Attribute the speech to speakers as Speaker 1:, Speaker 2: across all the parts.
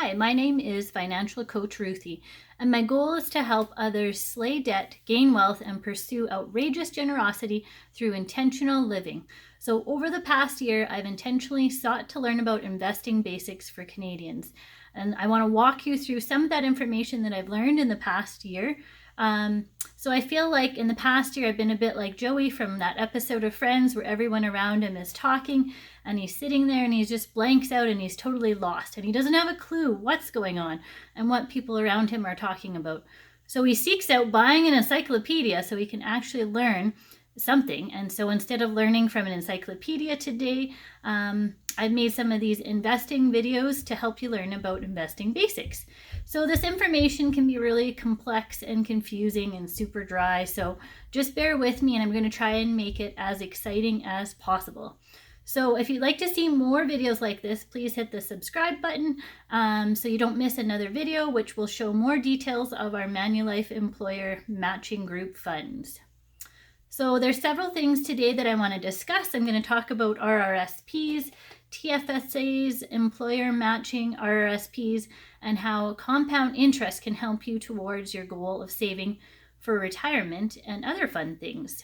Speaker 1: Hi, my name is Financial Coach Ruthie, and my goal is to help others slay debt, gain wealth, and pursue outrageous generosity through intentional living. So over the past year, I've intentionally sought to learn about investing basics for Canadians. And I want to walk you through some of that information that I've learned in the past year. So I feel like in the past year, I've been a bit like Joey from that episode of Friends where everyone around him is talking and he's sitting there and he just blanks out and he's totally lost and he doesn't have a clue what's going on and what people around him are talking about. So he seeks out buying an encyclopedia so he can actually learn something. And so instead of learning from an encyclopedia today, I've made some of these investing videos to help you learn about investing basics. So this information can be really complex and confusing and super dry. So just bear with me and I'm going to try and make it as exciting as possible. So if you'd like to see more videos like this, please hit the subscribe button so you don't miss another video, which will show more details of our Manulife Employer Matching Group funds. So there's several things today that I want to discuss. I'm going to talk about RRSPs, TFSAs, Employer Matching RRSPs, and how compound interest can help you towards your goal of saving for retirement and other fun things.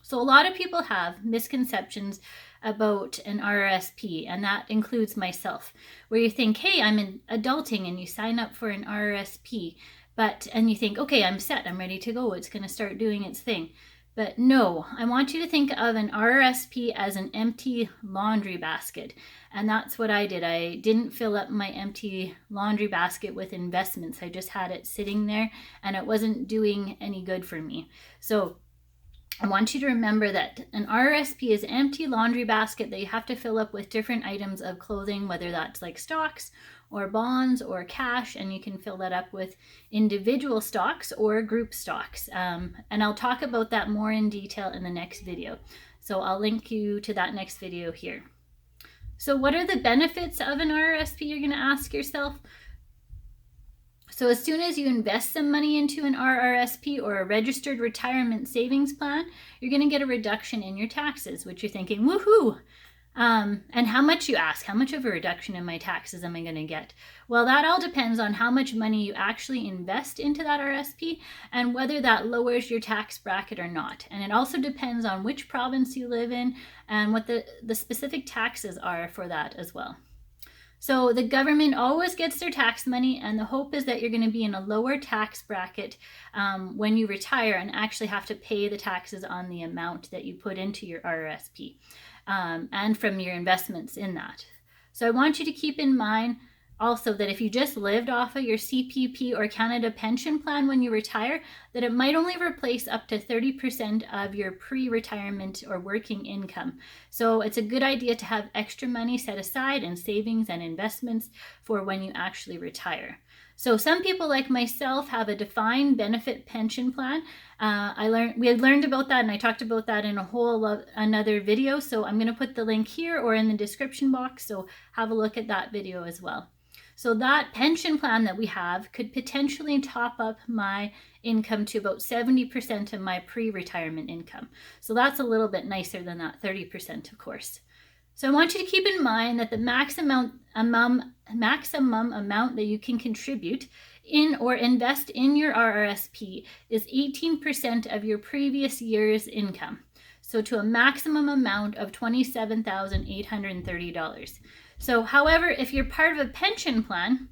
Speaker 1: So a lot of people have misconceptions about an RRSP, and that includes myself, where you think, hey, I'm adulting, and you sign up for an RRSP, and you think, okay, I'm set, I'm ready to go, it's going to start doing its thing. But no, I want you to think of an RRSP as an empty laundry basket. And that's what I did. I didn't fill up my empty laundry basket with investments. I just had it sitting there and it wasn't doing any good for me. So I want you to remember that an RRSP is an empty laundry basket that you have to fill up with different items of clothing, whether that's like stocks or bonds or cash, and you can fill that up with individual stocks or group stocks. And I'll talk about that more in detail in the next video. So I'll link you to that next video here. So what are the benefits of an RRSP, you're going to ask yourself? So as soon as you invest some money into an RRSP or a registered retirement savings plan, you're going to get a reduction in your taxes, which you're thinking, woohoo! And how much, you ask? How much of a reduction in my taxes am I going to get? Well, that all depends on how much money you actually invest into that RRSP and whether that lowers your tax bracket or not. And it also depends on which province you live in and what the specific taxes are for that as well. So the government always gets their tax money, and the hope is that you're going to be in a lower tax bracket when you retire and actually have to pay the taxes on the amount that you put into your RRSP and from your investments in that. So I want you to keep in mind also that if you just lived off of your CPP or Canada pension plan when you retire, that it might only replace up to 30% of your pre-retirement or working income. So it's a good idea to have extra money set aside in savings and investments for when you actually retire. So some people like myself have a defined benefit pension plan. We had learned about that and I talked about that in another video. So I'm going to put the link here or in the description box. So have a look at that video as well. So that pension plan that we have could potentially top up my income to about 70% of my pre-retirement income. So that's a little bit nicer than that 30%, of course. So I want you to keep in mind that the maximum amount that you can contribute in or invest in your RRSP is 18% of your previous year's income. So to a maximum amount of $27,830. So, however, if you're part of a pension plan,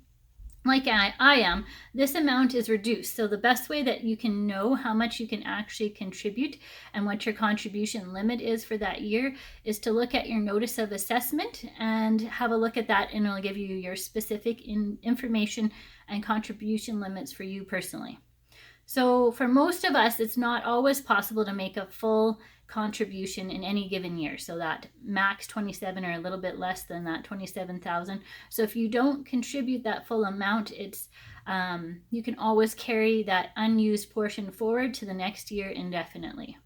Speaker 1: like I am, this amount is reduced. So the best way that you can know how much you can actually contribute and what your contribution limit is for that year is to look at your notice of assessment and have a look at that, and it'll give you your specific information and contribution limits for you personally. So for most of us, it's not always possible to make a full contribution in any given year. So that max 27 or a little bit less than that 27,000. So if you don't contribute that full amount, it's you can always carry that unused portion forward to the next year indefinitely.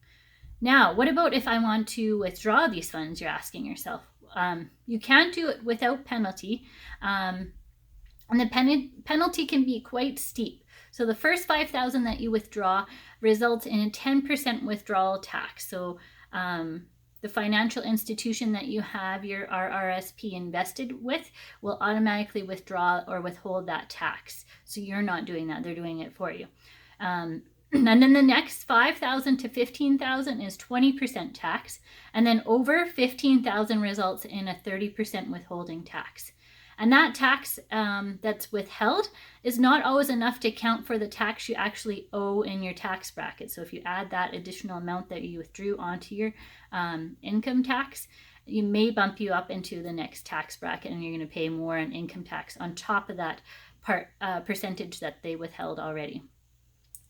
Speaker 1: Now, what about if I want to withdraw these funds, you're asking yourself? You can't do it without penalty. And the penalty can be quite steep. So the first $5,000 that you withdraw results in a 10% withdrawal tax. So the financial institution that you have your RRSP invested with will automatically withdraw or withhold that tax. So you're not doing that, they're doing it for you. And then the next 5,000 to 15,000 is 20% tax. And then over 15,000 results in a 30% withholding tax. And that tax that's withheld is not always enough to count for the tax you actually owe in your tax bracket. So if you add that additional amount that you withdrew onto your income tax, you may bump you up into the next tax bracket and you're going to pay more in income tax on top of that percentage that they withheld already.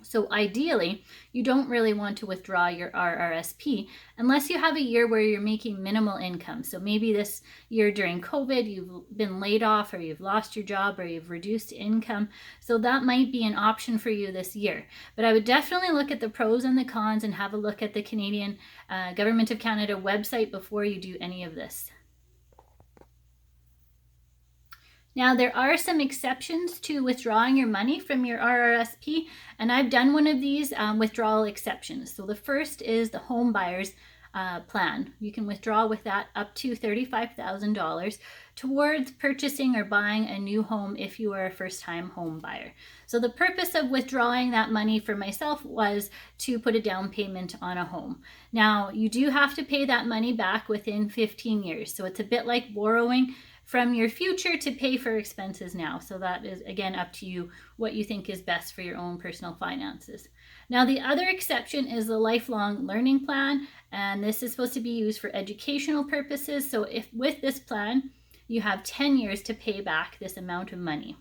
Speaker 1: So ideally, you don't really want to withdraw your RRSP unless you have a year where you're making minimal income. So maybe this year during COVID, you've been laid off or you've lost your job or you've reduced income. So that might be an option for you this year. But I would definitely look at the pros and the cons and have a look at the Canadian Government of Canada website before you do any of this. Now, there are some exceptions to withdrawing your money from your RRSP, and I've done one of these withdrawal exceptions. So the first is the home buyer's plan. You can withdraw with that up to $35,000 towards purchasing or buying a new home if you are a first-time home buyer. So the purpose of withdrawing that money for myself was to put a down payment on a home. Now, you do have to pay that money back within 15 years. So it's a bit like borrowing from your future to pay for expenses now. So that is, again, up to you what you think is best for your own personal finances. Now, the other exception is the lifelong learning plan, and this is supposed to be used for educational purposes. So if with this plan, you have 10 years to pay back this amount of money.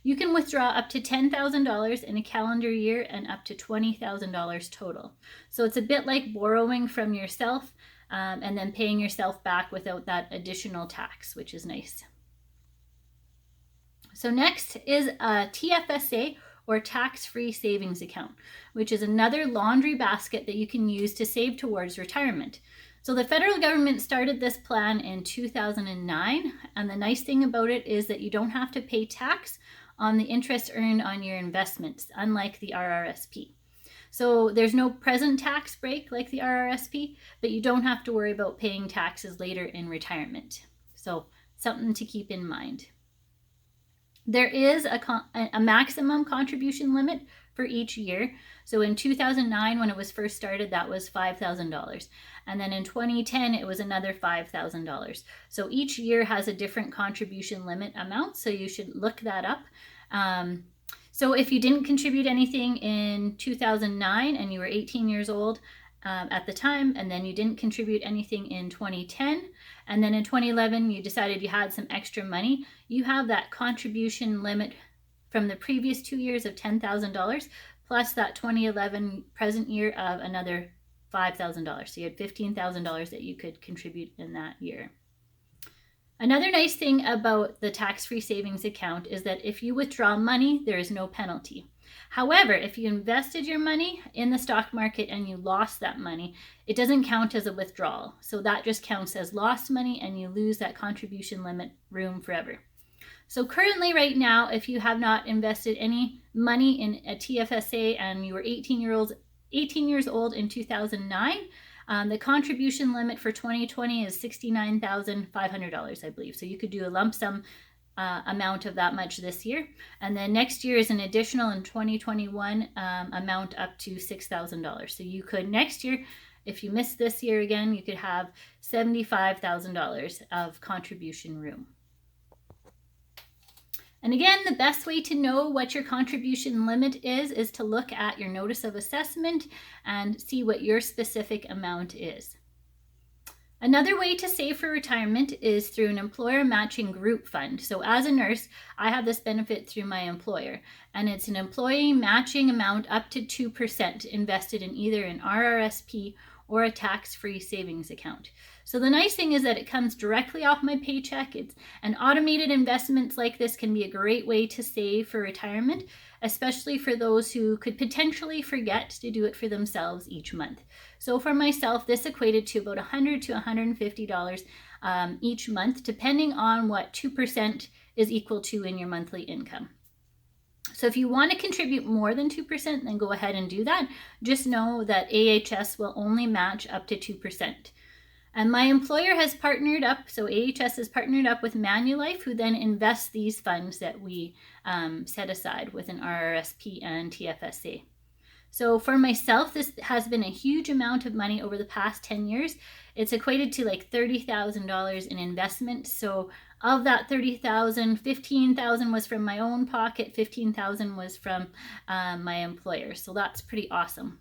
Speaker 1: You can withdraw up to $10,000 in a calendar year and up to $20,000 total. So it's a bit like borrowing from yourself and then paying yourself back without that additional tax, which is nice. So next is a TFSA or Tax Free Savings Account, which is another laundry basket that you can use to save towards retirement. So the federal government started this plan in 2009, and the nice thing about it is that you don't have to pay tax on the interest earned on your investments, unlike the RRSP. So there's no present tax break like the RRSP, but you don't have to worry about paying taxes later in retirement. So something to keep in mind. There is a maximum contribution limit for each year. So in 2009, when it was first started, that was $5,000. And then in 2010, it was another $5,000. So each year has a different contribution limit amount. So you should look that up. So if you didn't contribute anything in 2009 and you were 18 years old at the time, and then you didn't contribute anything in 2010, and then in 2011 you decided you had some extra money, you have that contribution limit from the previous 2 years of $10,000 plus that 2011 present year of another $5,000. So you had $15,000 that you could contribute in that year. Another nice thing about the tax-free savings account is that if you withdraw money, there is no penalty. However, if you invested your money in the stock market and you lost that money, it doesn't count as a withdrawal. So that just counts as lost money and you lose that contribution limit room forever. So currently right now, if you have not invested any money in a TFSA and you were 18 years old in 2009, the contribution limit for 2020 is $69,500, I believe. So you could do a lump sum amount of that much this year. And then next year is an additional in 2021 amount up to $6,000. So you could next year, if you miss this year again, you could have $75,000 of contribution room. And again, the best way to know what your contribution limit is to look at your notice of assessment and see what your specific amount is. Another way to save for retirement is through an employer matching group fund. So as a nurse, I have this benefit through my employer, and it's an employee matching amount up to 2% invested in either an RRSP or a tax-free savings account. So the nice thing is that it comes directly off my paycheck. And automated investments like this can be a great way to save for retirement, especially for those who could potentially forget to do it for themselves each month. So for myself, this equated to about $100 to $150 each month, depending on what 2% is equal to in your monthly income. So if you want to contribute more than 2%, then go ahead and do that. Just know that AHS will only match up to 2%. And my employer has partnered up, so AHS has partnered up with Manulife, who then invests these funds that we set aside with an RRSP and TFSA. So for myself, this has been a huge amount of money over the past 10 years. It's equated to like $30,000 in investment. So of that 30,000, 15,000 was from my own pocket, 15,000 was from my employer. So that's pretty awesome.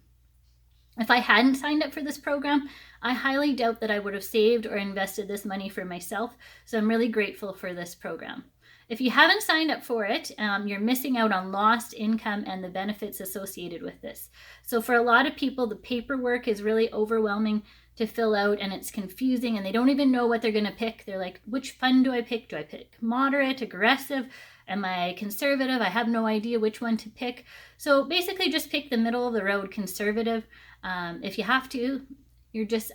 Speaker 1: If I hadn't signed up for this program, I highly doubt that I would have saved or invested this money for myself. So I'm really grateful for this program. If you haven't signed up for it, you're missing out on lost income and the benefits associated with this. So for a lot of people, the paperwork is really overwhelming to fill out and it's confusing and they don't even know what they're going to pick. They're like, which fund do I pick? Do I pick moderate, aggressive? Am I conservative? I have no idea which one to pick. So basically just pick the middle of the road conservative. If you have to,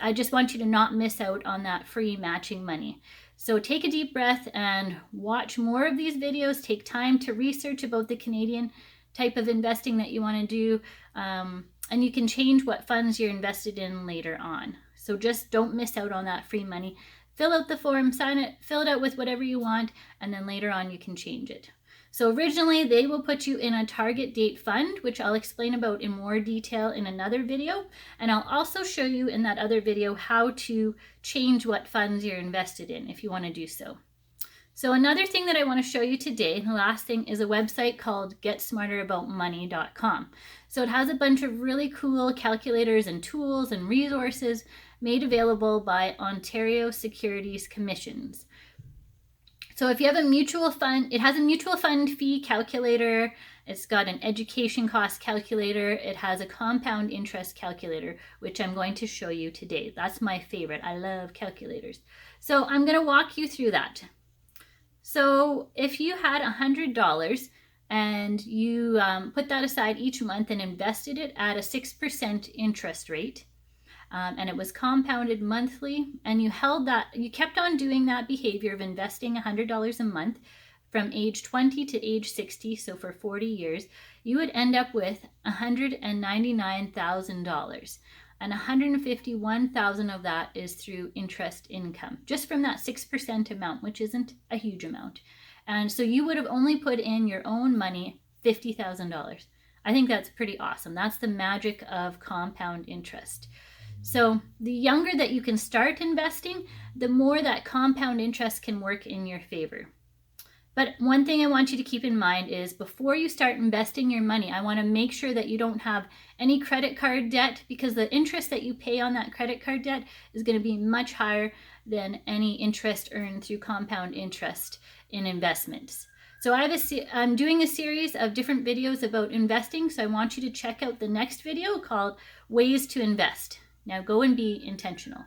Speaker 1: I just want you to not miss out on that free matching money. So take a deep breath and watch more of these videos. Take time to research about the Canadian type of investing that you want to do. And you can change what funds you're invested in later on. So just don't miss out on that free money. Fill out the form, sign it, fill it out with whatever you want, and then later on you can change it. So originally they will put you in a target date fund, which I'll explain about in more detail in another video. And I'll also show you in that other video how to change what funds you're invested in if you want to do so. So another thing that I want to show you today, the last thing, is a website called getsmarteraboutmoney.com. So it has a bunch of really cool calculators and tools and resources made available by Ontario Securities Commissions. So if you have a mutual fund, it has a mutual fund fee calculator, it's got an education cost calculator, it has a compound interest calculator, which I'm going to show you today. That's my favorite. I love calculators. So I'm going to walk you through that. So if you had $100 and you put that aside each month and invested it at a 6% interest rate, and it was compounded monthly, and you kept on doing that behavior of investing $100 a month from age 20 to age 60, so for 40 years, you would end up with $199,000. And $151,000 of that is through interest income, just from that 6% amount, which isn't a huge amount. And so you would have only put in your own money $50,000. I think that's pretty awesome. That's the magic of compound interest. So the younger that you can start investing, the more that compound interest can work in your favor. But one thing I want you to keep in mind is before you start investing your money, I want to make sure that you don't have any credit card debt, because the interest that you pay on that credit card debt is going to be much higher than any interest earned through compound interest in investments. So I'm doing a series of different videos about investing, so I want you to check out the next video called Ways to Invest. Now go and be intentional.